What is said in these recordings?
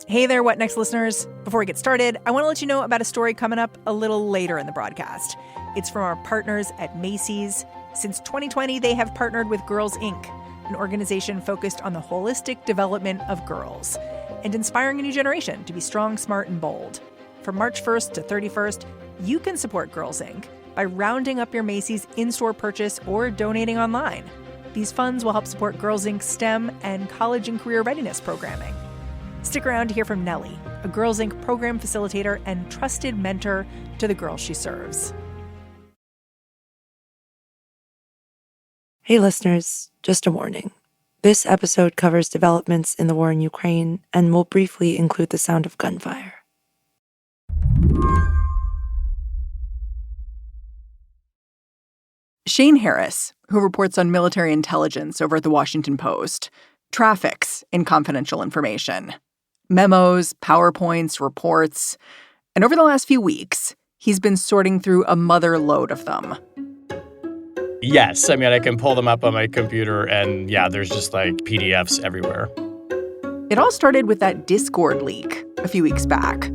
Hey there, What Next listeners. Before we get started, I want to let you know about a story coming up a little later in the broadcast. It's from our partners at Macy's. Since 2020, they have partnered with Girls Inc., an organization focused on the holistic development of girls and inspiring a new generation to be strong, smart, and bold. From March 1st to 31st, you can support Girls Inc. by rounding up your Macy's in-store purchase or donating online. These funds will help support Girls Inc.'s STEM and college and career readiness programming. Stick around to hear from Nellie, a Girls Inc. program facilitator and trusted mentor to the girls she serves. Hey listeners, just a warning. This episode covers developments in the war in Ukraine and will briefly include the sound of gunfire. Shane Harris, who reports on military intelligence over at The Washington Post, traffics in confidential information. Memos, PowerPoints, reports. And over the last few weeks, he's been sorting through a mother load of them. Yes. I mean, I can pull them up on my computer and, yeah, there's just like PDFs everywhere. It all started with that Discord leak a few weeks back.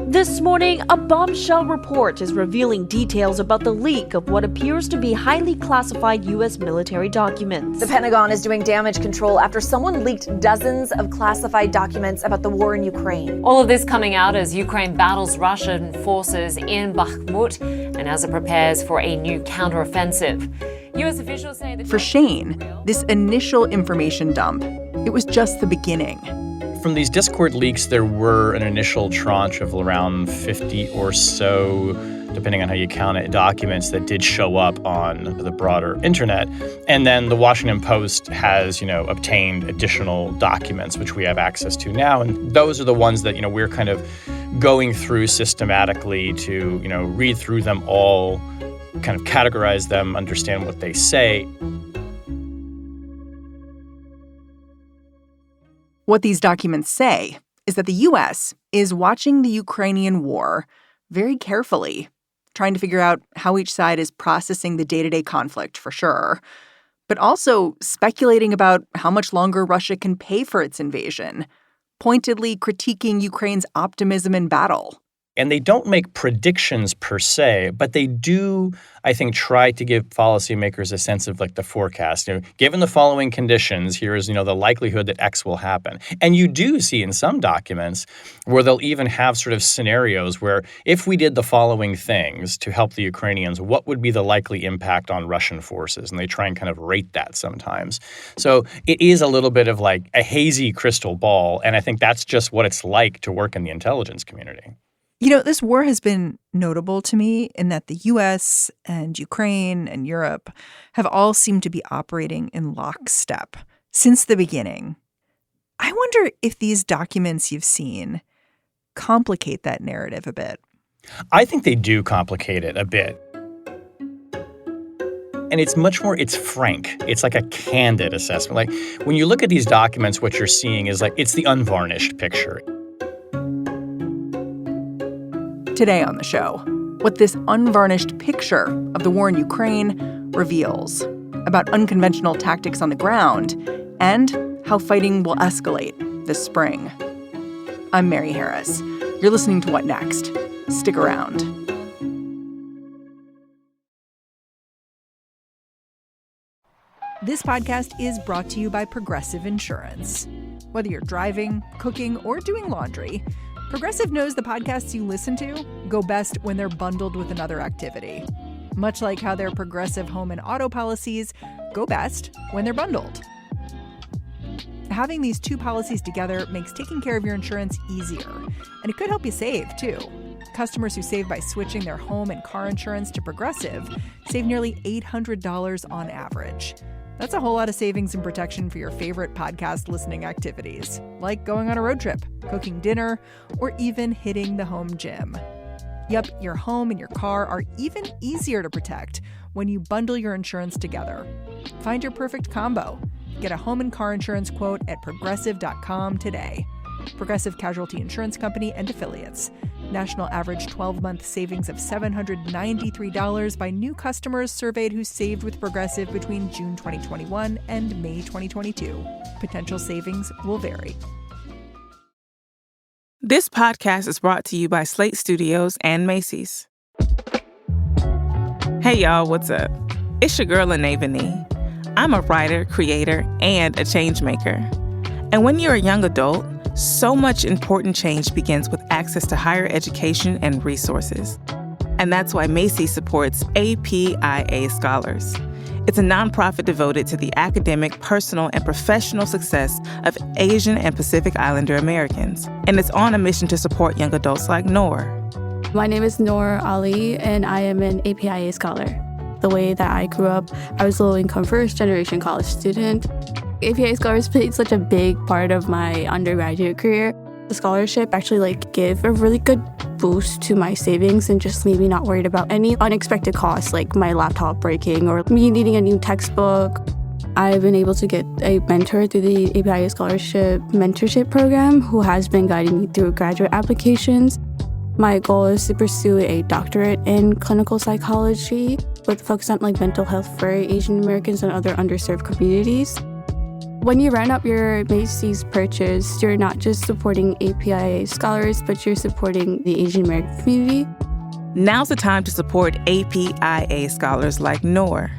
This morning, a bombshell report is revealing details about the leak of what appears to be highly classified U.S. military documents. The Pentagon is doing damage control after someone leaked dozens of classified documents about the war in Ukraine. All of this coming out as Ukraine battles Russian forces in Bakhmut and as it prepares for a new counteroffensive. U.S. officials say that... For Shane, this initial information dump, it was just the beginning. From these Discord leaks, there were an initial tranche of around 50 or so, depending on how you count it, documents that did show up on the broader internet. And then the Washington Post has, obtained additional documents, which we have access to now. And those are the ones that, we're kind of going through systematically to, read through them all, kind of categorize them, understand what they say. What these documents say is that the U.S. is watching the Ukrainian war very carefully, trying to figure out how each side is processing the day-to-day conflict, for sure, but also speculating about how much longer Russia can pay for its invasion, pointedly critiquing Ukraine's optimism in battle. And they don't make predictions per se, but they do, I think, try to give policymakers a sense of the forecast. Given the following conditions, here is, the likelihood that X will happen. And you do see in some documents where they'll even have sort of scenarios where if we did the following things to help the Ukrainians, what would be the likely impact on Russian forces? And they try and kind of rate that sometimes. So it is a little bit of a hazy crystal ball. And I think that's just what it's like to work in the intelligence community. This war has been notable to me in that the U.S. and Ukraine and Europe have all seemed to be operating in lockstep since the beginning. I wonder if these documents you've seen complicate that narrative a bit. I think they do complicate it a bit. And it's frank. It's like a candid assessment. When you look at these documents, what you're seeing is it's the unvarnished picture. Today on the show, what this unvarnished picture of the war in Ukraine reveals about unconventional tactics on the ground and how fighting will escalate this spring. I'm Mary Harris. You're listening to What Next? Stick around. This podcast is brought to you by Progressive Insurance. Whether you're driving, cooking, or doing laundry, Progressive knows the podcasts you listen to go best when they're bundled with another activity. Much like how their Progressive home and auto policies go best when they're bundled. Having these two policies together makes taking care of your insurance easier, and it could help you save, too. Customers who save by switching their home and car insurance to Progressive save nearly $800 on average. That's a whole lot of savings and protection for your favorite podcast listening activities, like going on a road trip, cooking dinner, or even hitting the home gym. Yup, your home and your car are even easier to protect when you bundle your insurance together. Find your perfect combo. Get a home and car insurance quote at Progressive.com today. Progressive Casualty Insurance Company and Affiliates. National average 12-month savings of $793 by new customers surveyed who saved with Progressive between June 2021 and May 2022. Potential savings will vary. This podcast is brought to you by Slate Studios and Macy's. Hey y'all, what's up? It's your girl, Anavani. I'm a writer, creator, and a change maker. And when you're a young adult, so much important change begins with access to higher education and resources. And that's why Macy supports APIA Scholars. It's a nonprofit devoted to the academic, personal, and professional success of Asian and Pacific Islander Americans. And it's on a mission to support young adults like Noor. My name is Noor Ali, and I am an APIA Scholar. The way that I grew up, I was a low-income first-generation college student. APIA Scholars played such a big part of my undergraduate career. The scholarship actually gave a really good boost to my savings and just made me not worried about any unexpected costs like my laptop breaking or me needing a new textbook. I've been able to get a mentor through the APIA Scholarship Mentorship Program who has been guiding me through graduate applications. My goal is to pursue a doctorate in clinical psychology with a focus on mental health for Asian Americans and other underserved communities. When you round up your Macy's purchase, you're not just supporting APIA Scholars, but you're supporting the Asian American community. Now's the time to support APIA Scholars like Noor.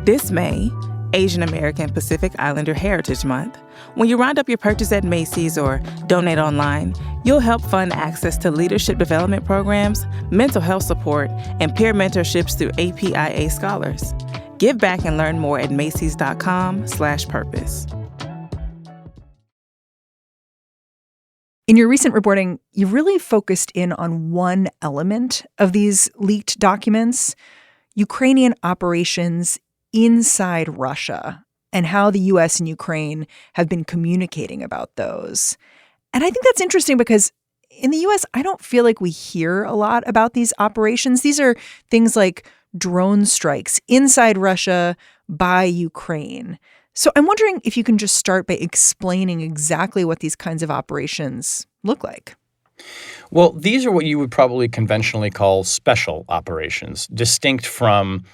This May, Asian American Pacific Islander Heritage Month. When you round up your purchase at Macy's or donate online, you'll help fund access to leadership development programs, mental health support, and peer mentorships through APIA Scholars. Give back and learn more at macys.com/purpose. In your recent reporting, you really focused in on one element of these leaked documents, Ukrainian operations inside Russia, and how the U.S. and Ukraine have been communicating about those. And I think that's interesting because in the U.S., I don't feel like we hear a lot about these operations. These are things like drone strikes inside Russia by Ukraine. So I'm wondering if you can just start by explaining exactly what these kinds of operations look like. Well, these are what you would probably conventionally call special operations, distinct from,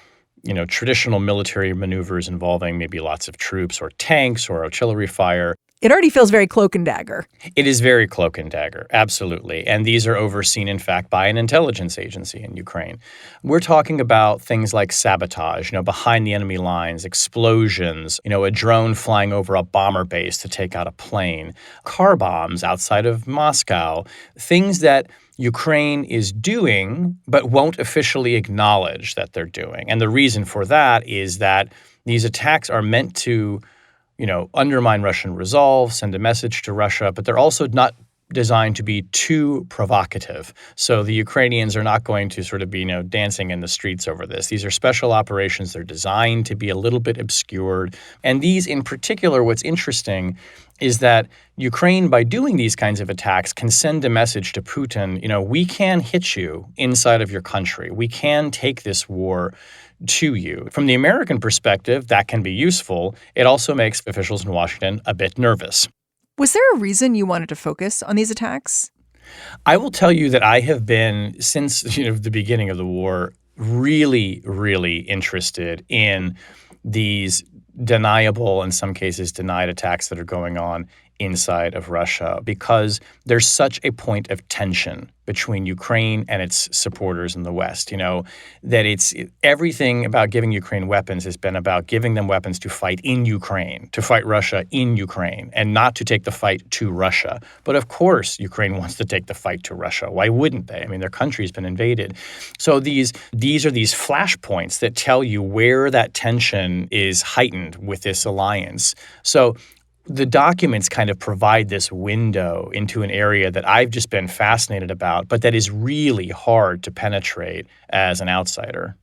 traditional military maneuvers involving maybe lots of troops or tanks or artillery fire. It already feels very cloak and dagger. It is very cloak and dagger, absolutely. And these are overseen, in fact, by an intelligence agency in Ukraine. We're talking about things like sabotage, behind the enemy lines, explosions, a drone flying over a bomber base to take out a plane, car bombs outside of Moscow, things that Ukraine is doing but won't officially acknowledge that they're doing. And the reason for that is that these attacks are meant to undermine Russian resolve, send a message to Russia, but they're also not designed to be too provocative. So the Ukrainians are not going to sort of be, dancing in the streets over this. These are special operations. They're designed to be a little bit obscured. And these in particular, what's interesting is that Ukraine, by doing these kinds of attacks, can send a message to Putin, we can hit you inside of your country. We can take this war to you. From the American perspective, that can be useful. It also makes officials in Washington a bit nervous. Was there a reason you wanted to focus on these attacks? I will tell you that I have been, since the beginning of the war, really, really interested in these deniable, in some cases denied attacks that are going on inside of Russia, because there's such a point of tension between Ukraine and its supporters in the West, that it's everything about giving Ukraine weapons has been about giving them weapons to fight in Ukraine, to fight Russia in Ukraine, and not to take the fight to Russia. But of course, Ukraine wants to take the fight to Russia. Why wouldn't they? I mean, their country's been invaded. So these are these flashpoints that tell you where that tension is heightened with this alliance. So the documents kind of provide this window into an area that I've just been fascinated about, but that is really hard to penetrate as an outsider.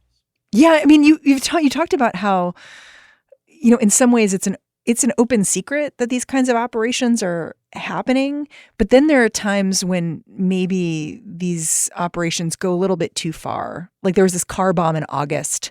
Yeah, I mean, you talked about how, in some ways it's an open secret that these kinds of operations are happening, but then there are times when maybe these operations go a little bit too far. Like there was this car bomb in August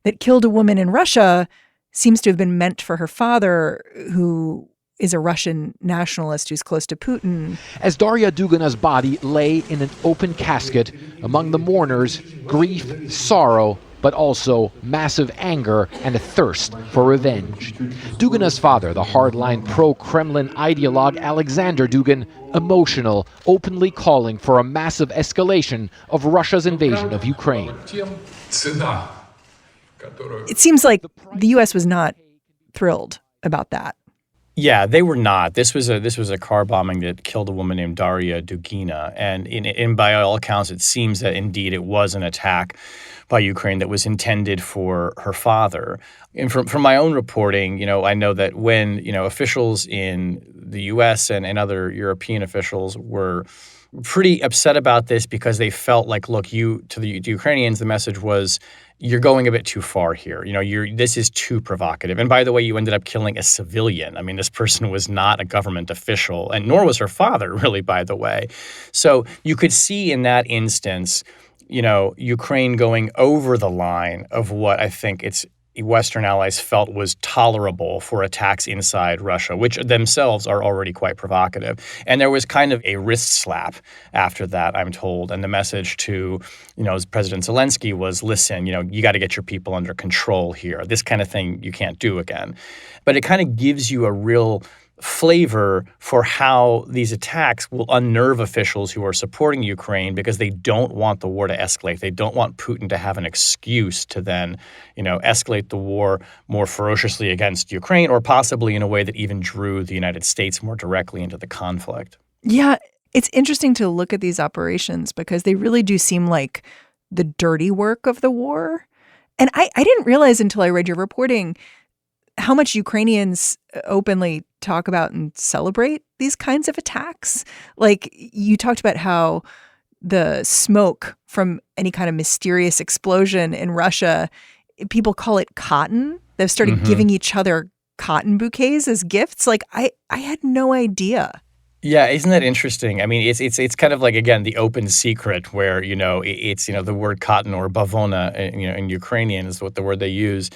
that killed a woman in Russia, seems to have been meant for her father, who is a Russian nationalist who's close to Putin. As Daria Dugina's body lay in an open casket among the mourners, grief, sorrow, but also massive anger and a thirst for revenge. Dugina's father, the hardline pro-Kremlin ideologue Alexander Dugin, emotional, openly calling for a massive escalation of Russia's invasion of Ukraine. It seems like the U.S. was not thrilled about that. Yeah, they were not. This was a car bombing that killed a woman named Daria Dugina, and by all accounts, it seems that indeed it was an attack by Ukraine that was intended for her father. And from my own reporting, I know that when officials in the U.S. and other European officials were pretty upset about this because they felt like, look, to the Ukrainians, the message was, you're going a bit too far here. This is too provocative. And by the way, you ended up killing a civilian. I mean, this person was not a government official, and nor was her father, really, by the way. So you could see in that instance, Ukraine going over the line of what I think its Western allies felt was tolerable for attacks inside Russia, which themselves are already quite provocative. And there was kind of a wrist slap after that, I'm told. And the message to, President Zelensky was, listen, you got to get your people under control here. This kind of thing you can't do again. But it kind of gives you a real flavor for how these attacks will unnerve officials who are supporting Ukraine because they don't want the war to escalate. They don't want Putin to have an excuse to then, escalate the war more ferociously against Ukraine, or possibly in a way that even drew the United States more directly into the conflict. Yeah, it's interesting to look at these operations because they really do seem like the dirty work of the war. And I didn't realize until I read your reporting how much Ukrainians openly talk about and celebrate these kinds of attacks. Like, you talked about how the smoke from any kind of mysterious explosion in Russia, people call it cotton. They've started giving each other cotton bouquets as gifts. Like, I had no idea. Yeah, isn't that interesting? I mean, it's kind of like, again, the open secret where, it's, the word cotton or bavona, in Ukrainian is what the word they use.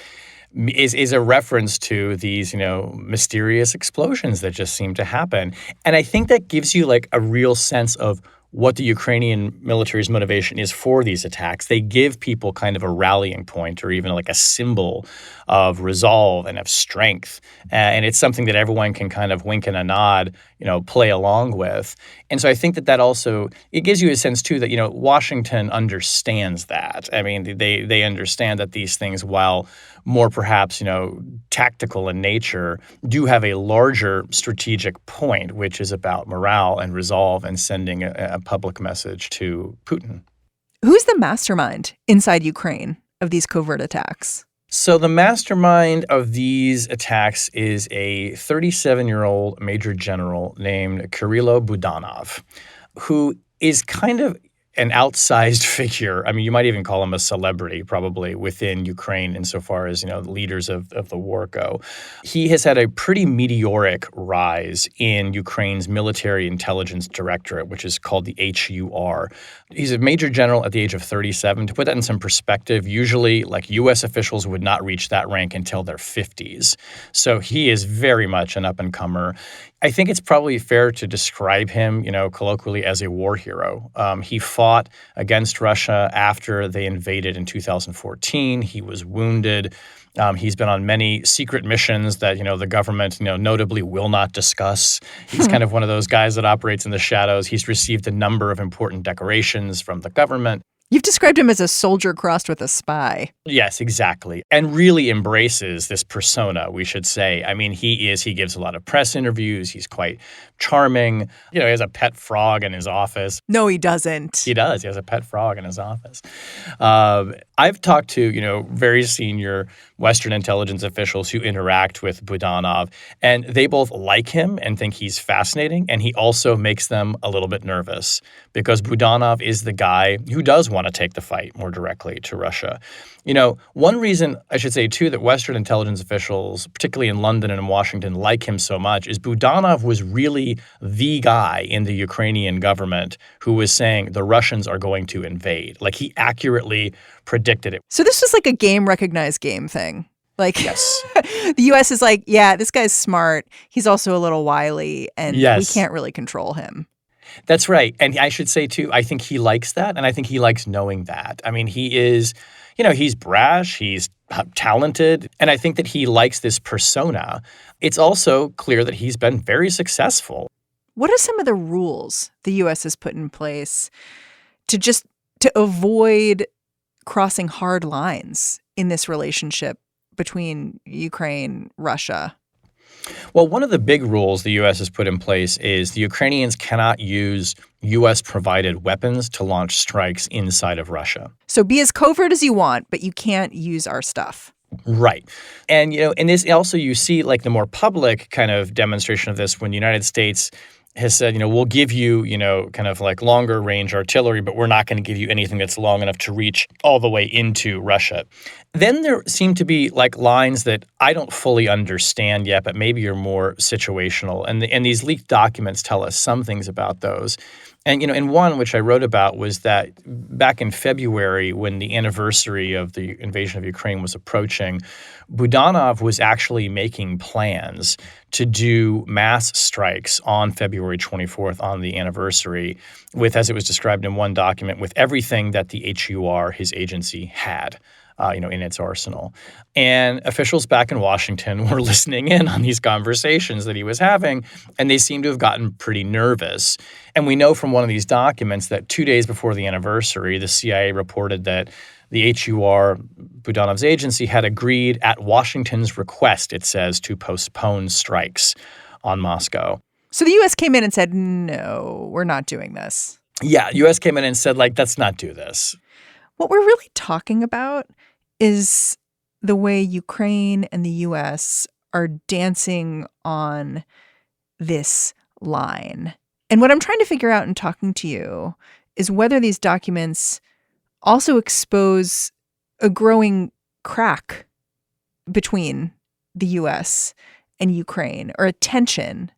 Is a reference to these, mysterious explosions that just seem to happen. And I think that gives you like a real sense of what the Ukrainian military's motivation is for these attacks. They give people kind of a rallying point or even like a symbol of resolve and of strength. And it's something that everyone can kind of wink and a nod, play along with. And so I think that also, it gives you a sense too that, Washington understands that. I mean, they understand that these things, while more perhaps, tactical in nature, do have a larger strategic point, which is about morale and resolve and sending a public message to Putin. Who's the mastermind inside Ukraine of these covert attacks? So the mastermind of these attacks is a 37-year-old major general named Kirilo Budanov, who is kind of an outsized figure. I mean, you might even call him a celebrity probably within Ukraine insofar as, leaders of the war go. He has had a pretty meteoric rise in Ukraine's military intelligence directorate, which is called the HUR. He's a major general at the age of 37. To put that in some perspective, usually like U.S. officials would not reach that rank until their 50s. So he is very much an up-and-comer. I think it's probably fair to describe him, colloquially as a war hero. He fought against Russia after they invaded in 2014. He was wounded. He's been on many secret missions that, the government, notably will not discuss. He's kind of one of those guys that operates in the shadows. He's received a number of important decorations from the government. You've described him as a soldier crossed with a spy. Yes, exactly. And really embraces this persona, we should say. I mean, he gives a lot of press interviews. He's quite charming. He has a pet frog in his office. No, he doesn't. He does. He has a pet frog in his office. I've talked to, very senior Western intelligence officials who interact with Budanov, and they both like him and think he's fascinating. And he also makes them a little bit nervous because Budanov is the guy who does want to take the fight more directly to Russia. One reason, I should say, too, that Western intelligence officials, particularly in London and in Washington, like him so much is Budanov was really the guy in the Ukrainian government who was saying the Russians are going to invade. Like, he accurately predicted it. So this was like a game recognized game thing. Like, yes. The U.S. is like, yeah, this guy's smart. He's also a little wily, and we can't really control him. That's right. And I should say, too, I think he likes that, and I think he likes knowing that. I mean, he is, he's brash, he's talented, and I think that he likes this persona. It's also clear that he's been very successful. What are some of the rules the U.S. has put in place to avoid crossing hard lines in this relationship between Ukraine, Russia? Well, one of the big rules the U.S. has put in place is the Ukrainians cannot use U.S.-provided weapons to launch strikes inside of Russia. So be as covert as you want, but you can't use our stuff. Right. And, in this also you see like the more public kind of demonstration of this when the United States has said, we'll give you, kind of like longer range artillery, but we're not going to give you anything that's long enough to reach all the way into Russia. Then there seem to be like lines that I don't fully understand yet, but maybe are more situational. And these leaked documents tell us some things about those. And, and one which I wrote about was that back in February, when the anniversary of the invasion of Ukraine was approaching, Budanov was actually making plans to do mass strikes on February 24th on the anniversary with, as it was described in one document, with everything that the HUR, his agency, had. In its arsenal. And officials back in Washington were listening in on these conversations that he was having, and they seem to have gotten pretty nervous. And we know from one of these documents that 2 days before the anniversary, the CIA reported that the HUR, Budanov's agency, had agreed at Washington's request, it says, to postpone strikes on Moscow. So the U.S. came in and said, no, we're not doing this. Yeah, U.S. came in and said, let's not do this. What we're really talking about is the way Ukraine and the U.S. are dancing on this line. And what I'm trying to figure out in talking to you is whether these documents also expose a growing crack between the U.S. and Ukraine, or a tension.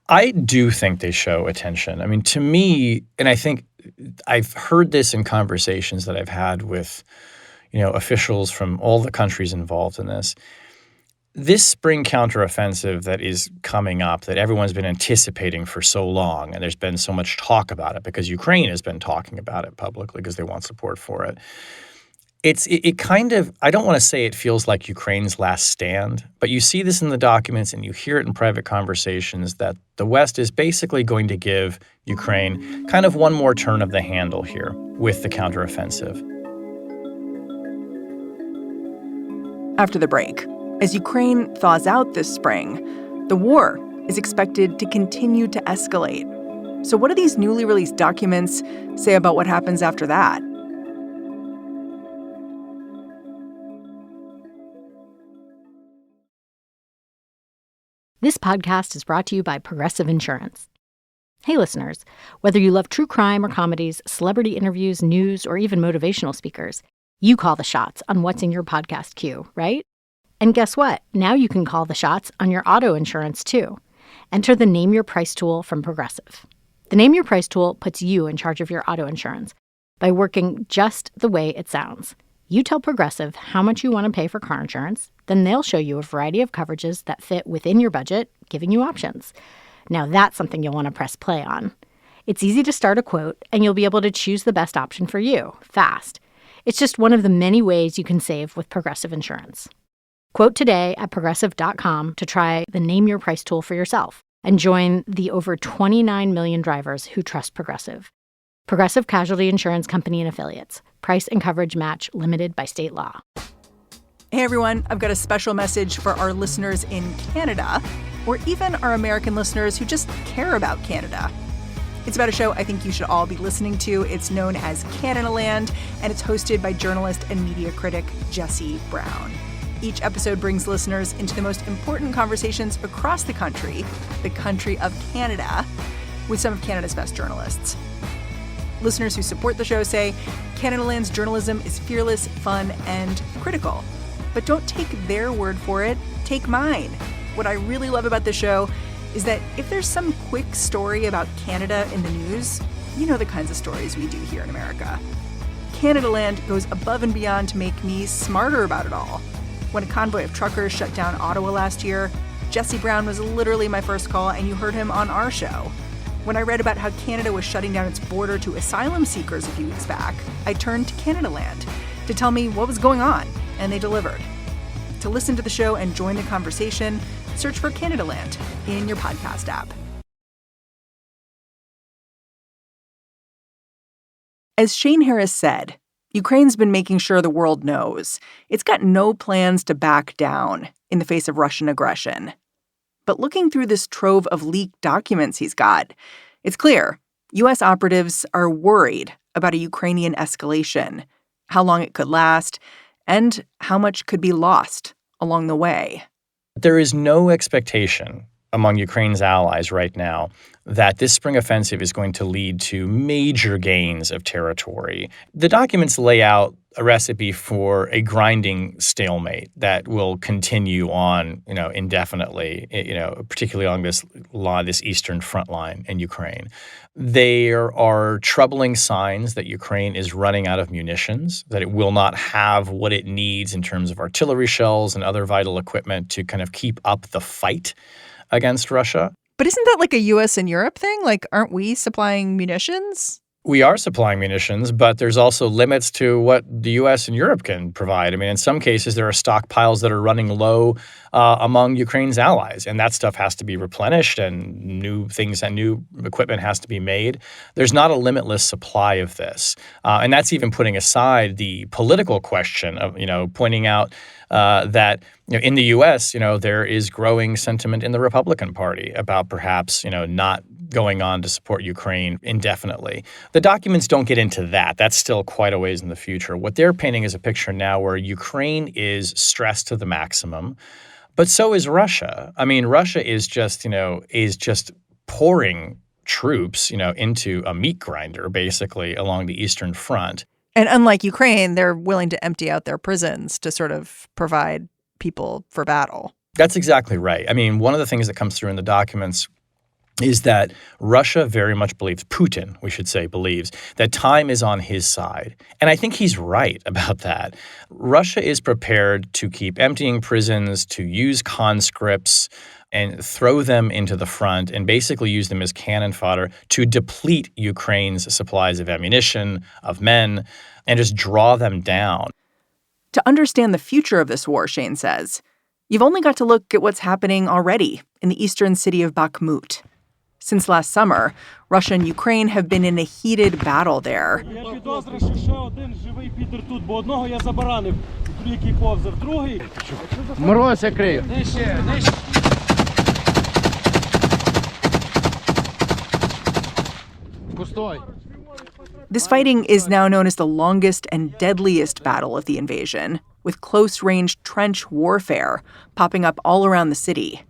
I do think they show a tension. I mean, to me, and I think I've heard this in conversations that I've had with officials from all the countries involved in this. This spring counteroffensive that is coming up, that everyone's been anticipating for so long, and there's been so much talk about it because Ukraine has been talking about it publicly because they want support for it. It kind of, I don't want to say it feels like Ukraine's last stand, but you see this in the documents and you hear it in private conversations that the West is basically going to give Ukraine kind of one more turn of the handle here with the counteroffensive. After the break, as Ukraine thaws out this spring, the war is expected to continue to escalate. So what do these newly released documents say about what happens after that? This podcast is brought to you by Progressive Insurance. Hey, listeners, whether you love true crime or comedies, celebrity interviews, news, or even motivational speakers, you call the shots on what's in your podcast queue, right? And guess what? Now you can call the shots on your auto insurance, too. Enter the Name Your Price tool from Progressive. The Name Your Price tool puts you in charge of your auto insurance by working just the way it sounds. You tell Progressive how much you want to pay for car insurance, then they'll show you a variety of coverages that fit within your budget, giving you options. Now that's something you'll want to press play on. It's easy to start a quote, and you'll be able to choose the best option for you, fast. It's just one of the many ways you can save with Progressive Insurance. Quote today at Progressive.com to try the Name Your Price tool for yourself and join the over 29 million drivers who trust Progressive. Progressive Casualty Insurance Company and Affiliates. Price and coverage match limited by state law. Hey, everyone. I've got a special message for our listeners in Canada, or even our American listeners who just care about Canada. It's about a show I think you should all be listening to. It's known as Canadaland, and it's hosted by journalist and media critic Jesse Brown. Each episode brings listeners into the most important conversations across the country of Canada, with some of Canada's best journalists. Listeners who support the show say Canadaland's journalism is fearless, fun, and critical. But don't take their word for it. Take mine. What I really love about the show is that if there's some quick story about Canada in the news, you know the kinds of stories we do here in America. Canadaland goes above and beyond to make me smarter about it all. When a convoy of truckers shut down Ottawa last year, Jesse Brown was literally my first call, and you heard him on our show. When I read about how Canada was shutting down its border to asylum seekers a few weeks back, I turned to Canadaland to tell me what was going on, and they delivered. To listen to the show and join the conversation, search for Canadaland in your podcast app. As Shane Harris said, Ukraine's been making sure the world knows it's got no plans to back down in the face of Russian aggression. But looking through this trove of leaked documents he's got, it's clear U.S. operatives are worried about a Ukrainian escalation, how long it could last, and how much could be lost along the way. There is no expectation among Ukraine's allies right now that this spring offensive is going to lead to major gains of territory. The documents lay out a recipe for a grinding stalemate that will continue on, indefinitely, particularly along this eastern front line in Ukraine. There are troubling signs that Ukraine is running out of munitions, that it will not have what it needs in terms of artillery shells and other vital equipment to kind of keep up the fight against Russia. But isn't that like a U.S. and Europe thing? Like, aren't we supplying munitions? We are supplying munitions, but there's also limits to what the U.S. and Europe can provide. I mean, in some cases, there are stockpiles that are running low among Ukraine's allies, and that stuff has to be replenished, and new things and new equipment has to be made. There's not a limitless supply of this, and that's even putting aside the political question of, pointing out that in the U.S., there is growing sentiment in the Republican Party about perhaps, not going on to support Ukraine indefinitely. The documents don't get into that. That's still quite a ways in the future. What they're painting is a picture now where Ukraine is stressed to the maximum, but so is Russia. I mean, Russia is just pouring troops, into a meat grinder, basically, along the Eastern Front. And unlike Ukraine, they're willing to empty out their prisons to sort of provide people for battle. That's exactly right. I mean, one of the things that comes through in the documents is that Russia very much believes, Putin, we should say, believes that time is on his side. And I think he's right about that. Russia is prepared to keep emptying prisons, to use conscripts and throw them into the front and basically use them as cannon fodder to deplete Ukraine's supplies of ammunition, of men, and just draw them down. To understand the future of this war, Shane says, you've only got to look at what's happening already in the eastern city of Bakhmut. Since last summer, Russia and Ukraine have been in a heated battle there. This fighting is now known as the longest and deadliest battle of the invasion, with close-range trench warfare popping up all around the city.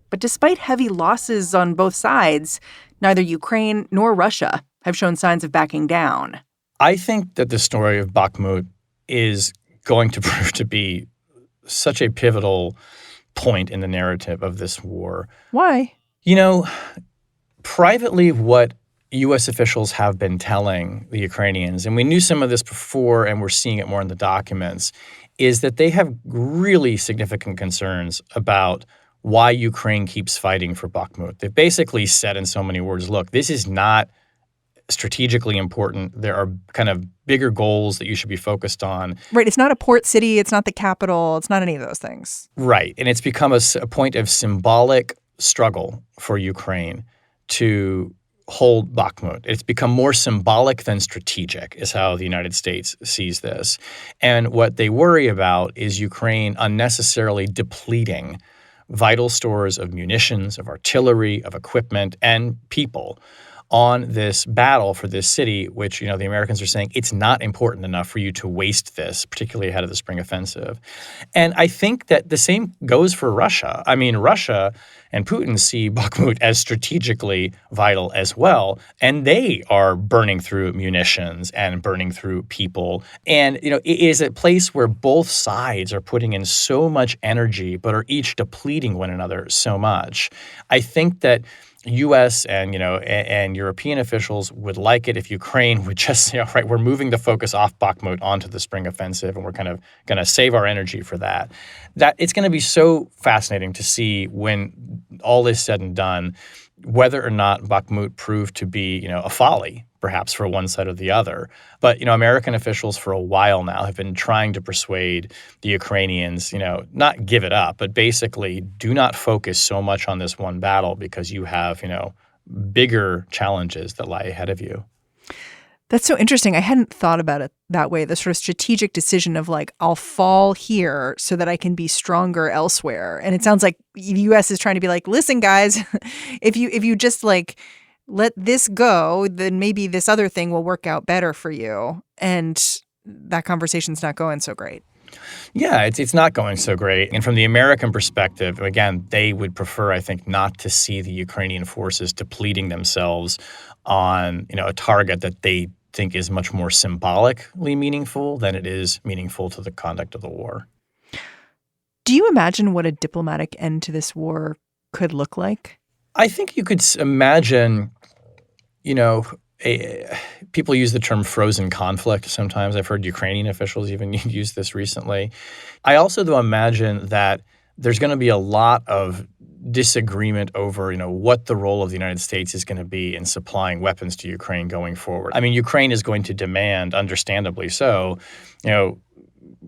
But despite heavy losses on both sides, neither Ukraine nor Russia have shown signs of backing down. I think that the story of Bakhmut is going to prove to be such a pivotal point in the narrative of this war. Why? Privately, what U.S. officials have been telling the Ukrainians, and we knew some of this before and we're seeing it more in the documents, is that they have really significant concerns about why Ukraine keeps fighting for Bakhmut. They've basically said in so many words, look, this is not strategically important. There are kind of bigger goals that you should be focused on. Right. It's not a port city. It's not the capital. It's not any of those things. Right. And it's become a point of symbolic struggle for Ukraine to hold Bakhmut. It's become more symbolic than strategic, is how the United States sees this. And what they worry about is Ukraine unnecessarily depleting vital stores of munitions, of artillery, of equipment, and people on this battle for this city, which, the Americans are saying it's not important enough for you to waste this, particularly ahead of the spring offensive. And I think that the same goes for Russia. I mean, Russia and Putin see Bakhmut as strategically vital as well, and they are burning through munitions and burning through people. And, it is a place where both sides are putting in so much energy, but are each depleting one another so much. I think that U.S. and European officials would like it if Ukraine would just, we're moving the focus off Bakhmut onto the spring offensive, and we're kind of going to save our energy for that. That it's going to be so fascinating to see when all is said and done, whether or not Bakhmut proved to be, a folly, perhaps for one side or the other. But, American officials for a while now have been trying to persuade the Ukrainians, not give it up, but basically do not focus so much on this one battle because you have, bigger challenges that lie ahead of you. That's so interesting. I hadn't thought about it that way. The sort of strategic decision of like, I'll fall here so that I can be stronger elsewhere. And it sounds like the U.S. is trying to be like, listen, guys, if you just like let this go, then maybe this other thing will work out better for you. And that conversation's not going so great. Yeah, it's not going so great. And from the American perspective, again, they would prefer, I think, not to see the Ukrainian forces depleting themselves on, a target that they think is much more symbolically meaningful than it is meaningful to the conduct of the war. Do you imagine what a diplomatic end to this war could look like? I think you could imagine, people use the term frozen conflict sometimes. I've heard Ukrainian officials even use this recently. I also, though, imagine that there's going to be a lot of disagreement over, what the role of the United States is going to be in supplying weapons to Ukraine going forward. I mean, Ukraine is going to demand, understandably so,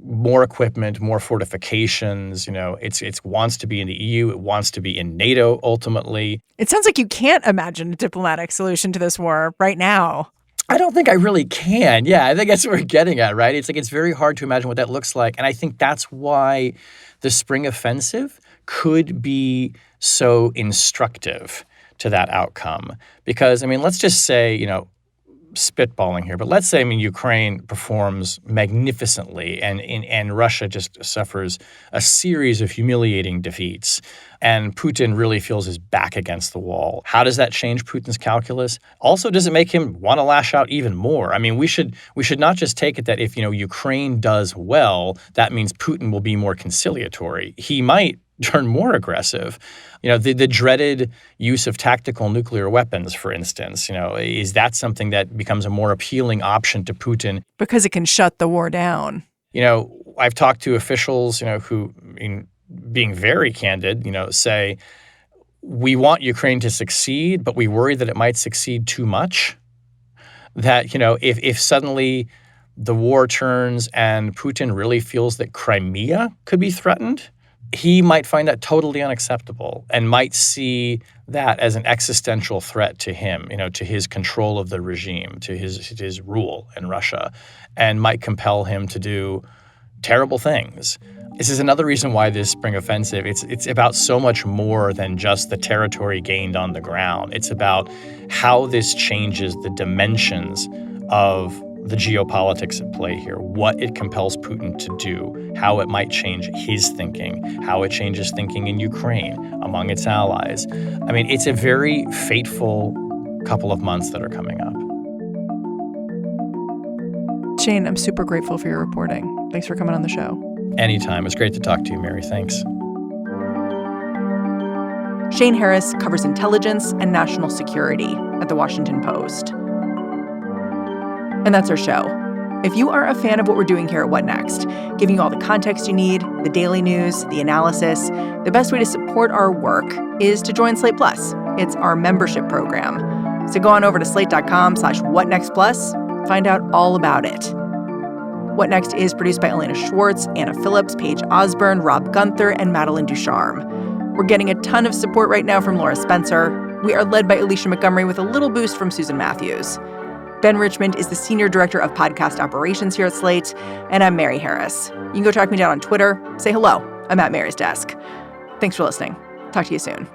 more equipment, more fortifications. It wants to be in the EU. It wants to be in NATO ultimately. It sounds like you can't imagine a diplomatic solution to this war right now. I don't think I really can. Yeah, I think that's what we're getting at, right? It's like it's very hard to imagine what that looks like. And I think that's why the spring offensive could be so instructive to that outcome. Because, let's just say, spitballing here, but let's say, Ukraine performs magnificently and Russia just suffers a series of humiliating defeats and Putin really feels his back against the wall. How does that change Putin's calculus? Also, does it make him want to lash out even more? We should not just take it that if, Ukraine does well, that means Putin will be more conciliatory. He might turn more aggressive. The dreaded use of tactical nuclear weapons, for instance, is that something that becomes a more appealing option to Putin? Because it can shut the war down. I've talked to officials, who, being very candid, say, we want Ukraine to succeed, but we worry that it might succeed too much. That, if suddenly the war turns and Putin really feels that Crimea could be threatened, he might find that totally unacceptable and might see that as an existential threat to him, to his control of the regime, to his rule in Russia, and might compel him to do terrible things. This is another reason why this spring offensive, it's about so much more than just the territory gained on the ground. It's about how this changes the dimensions of the geopolitics at play here, what it compels Putin to do, how it might change his thinking, how it changes thinking in Ukraine among its allies. It's a very fateful couple of months that are coming up. Shane, I'm super grateful for your reporting. Thanks for coming on the show. Anytime. It's great to talk to you, Mary. Thanks. Shane Harris covers intelligence and national security at The Washington Post. And that's our show. If you are a fan of what we're doing here at What Next, giving you all the context you need, the daily news, the analysis, the best way to support our work is to join Slate Plus. It's our membership program. So go on over to slate.com/whatnextplus, find out all about it. What Next is produced by Elena Schwartz, Anna Phillips, Paige Osborne, Rob Gunther, and Madeline Ducharme. We're getting a ton of support right now from Laura Spencer. We are led by Alicia Montgomery with a little boost from Susan Matthews. Ben Richmond is the Senior Director of Podcast Operations here at Slate, and I'm Mary Harris. You can go track me down on Twitter. Say hello. I'm at Mary's desk. Thanks for listening. Talk to you soon.